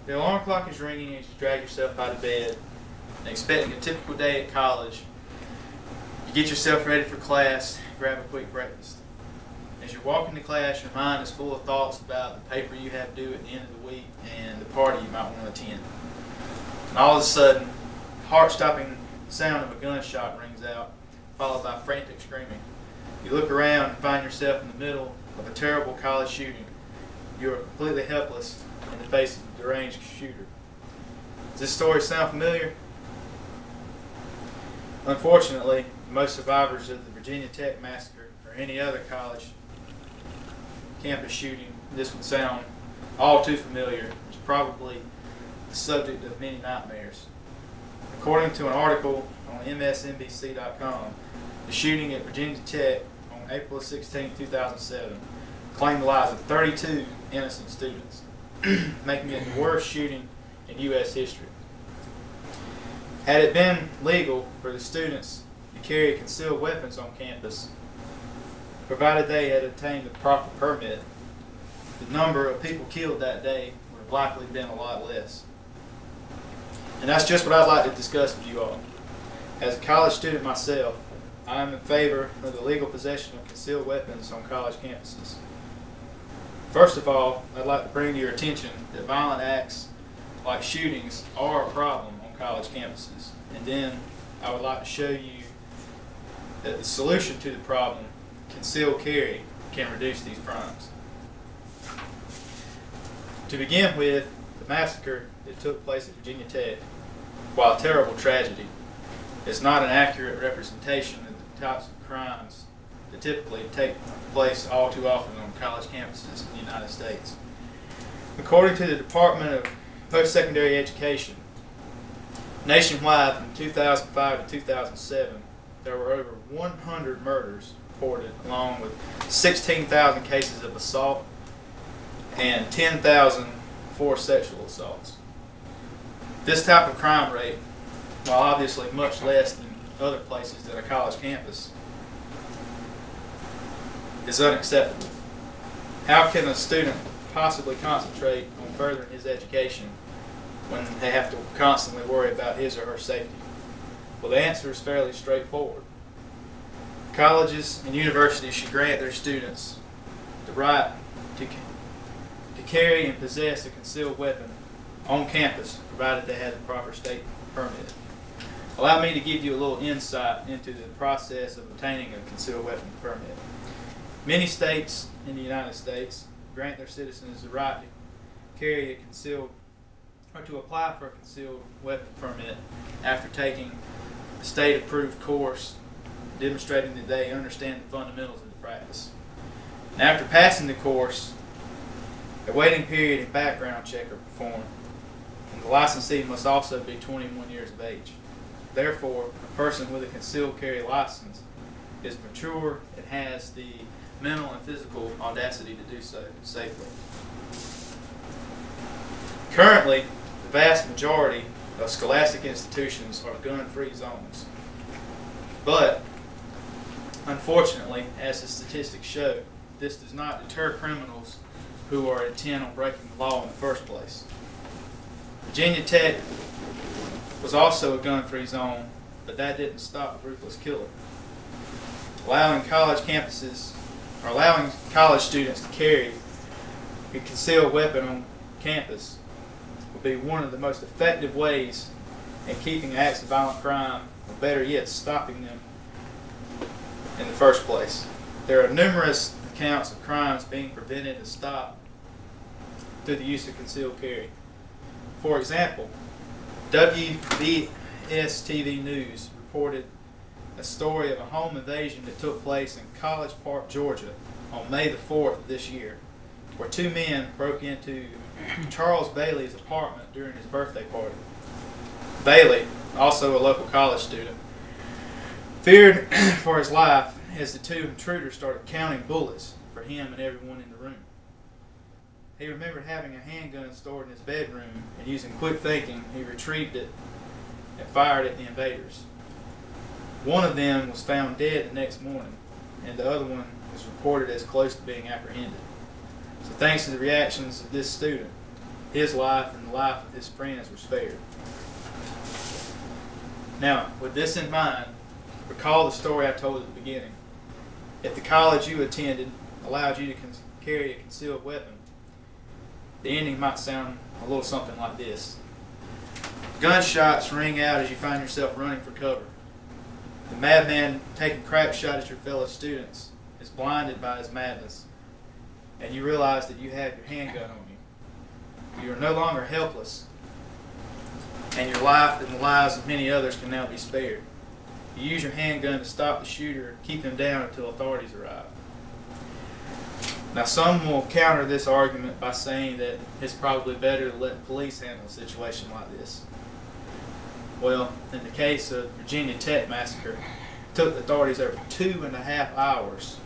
The alarm clock is ringing as you drag yourself out of bed and expecting a typical day at college. You get yourself ready for class, grab a quick breakfast. As you're walking to class, your mind is full of thoughts about the paper you have due at the end of the week and the party you might want to attend. And all of a sudden, heart-stopping sound of a gunshot rings out, followed by frantic screaming. You look around and find yourself in the middle of a terrible college shooting. You are completely helpless in the face of a deranged shooter. Does this story sound familiar? Unfortunately, most survivors of the Virginia Tech massacre or any other college campus shooting, this would sound all too familiar. It's probably the subject of many nightmares. According to an article on MSNBC.com, the shooting at Virginia Tech on April 16, 2007 claimed the lives of 32 innocent students, making it the worst shooting in U.S. history. Had it been legal for the students to carry concealed weapons on campus, provided they had obtained the proper permit, the number of people killed that day would have likely been a lot less. And that's just what I'd like to discuss with you all. As a college student myself, I am in favor of the legal possession of concealed weapons on college campuses. First of all, I'd like to bring to your attention that violent acts like shootings are a problem on college campuses. And then I would like to show you that the solution to the problem, concealed carry, can reduce these crimes. To begin with, the massacre that took place at Virginia Tech, while a terrible tragedy, is not an accurate representation of the types of crimes that typically take place all too often on college campuses in the United States. According to the Department of Post-Secondary Education, nationwide from 2005 to 2007, there were over 100 murders reported, along with 16,000 cases of assault and 10,000 forced sexual assaults. This type of crime rate, while obviously much less than other places than a college campus, is unacceptable. How can a student possibly concentrate on furthering his education when they have to constantly worry about his or her safety? Well, the answer is fairly straightforward. Colleges and universities should grant their students the right to carry and possess a concealed weapon on campus, provided they have the proper state permit. Allow me to give you a little insight into the process of obtaining a concealed weapon permit. Many states in the United States grant their citizens the right to carry a concealed or to apply for a concealed weapon permit after taking a state-approved course demonstrating that they understand the fundamentals of the practice. And after passing the course, a waiting period and background check are performed, and the licensee must also be 21 years of age. Therefore, a person with a concealed carry license is mature and has the mental and physical audacity to do so safely. Currently, the vast majority of scholastic institutions are gun-free zones. But, unfortunately, as the statistics show, this does not deter criminals who are intent on breaking the law in the first place. Virginia Tech was also a gun-free zone, but that didn't stop the ruthless killer. Allowing college students to carry a concealed weapon on campus would be one of the most effective ways in keeping acts of violent crime, or better yet, stopping them in the first place. There are numerous accounts of crimes being prevented and stopped through the use of concealed carry. For example, WBS TV News reported a story of a home invasion that took place in College Park, Georgia on May the 4th of this year, where two men broke into Charles Bailey's apartment during his birthday party. Bailey, also a local college student, feared for his life as the two intruders started counting bullets for him and everyone in the room. He remembered having a handgun stored in his bedroom, and using quick thinking, he retrieved it and fired at the invaders. One of them was found dead the next morning, and the other one was reported as close to being apprehended. So thanks to the reactions of this student, his life and the life of his friends were spared. Now, with this in mind, recall the story I told at the beginning. If the college you attended allowed you to carry a concealed weapon, the ending might sound a little something like this. Gunshots ring out as you find yourself running for cover. The madman taking crap shot at your fellow students is blinded by his madness, and you realize that you have your handgun on you. You are no longer helpless, and your life and the lives of many others can now be spared. You use your handgun to stop the shooter and keep him down until authorities arrive. Now, some will counter this argument by saying that it's probably better to let the police handle a situation like this. Well, in the case of the Virginia Tech massacre, it took the authorities over 2.5 hours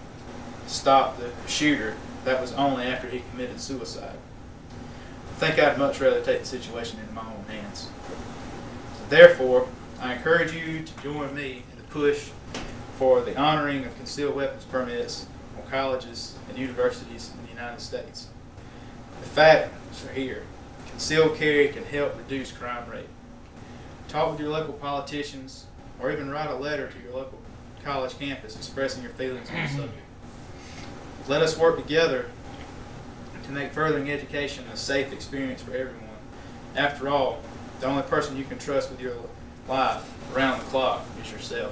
to stop the shooter. That was only after he committed suicide. I think I'd much rather take the situation into my own hands. So therefore, I encourage you to join me in the push for the honoring of concealed weapons permits on colleges and universities in the United States. The facts are here. Concealed carry can help reduce crime rate. Talk with your local politicians, or even write a letter to your local college campus expressing your feelings on the subject. Let us work together to make furthering education a safe experience for everyone. After all, the only person you can trust with your life around the clock is yourself.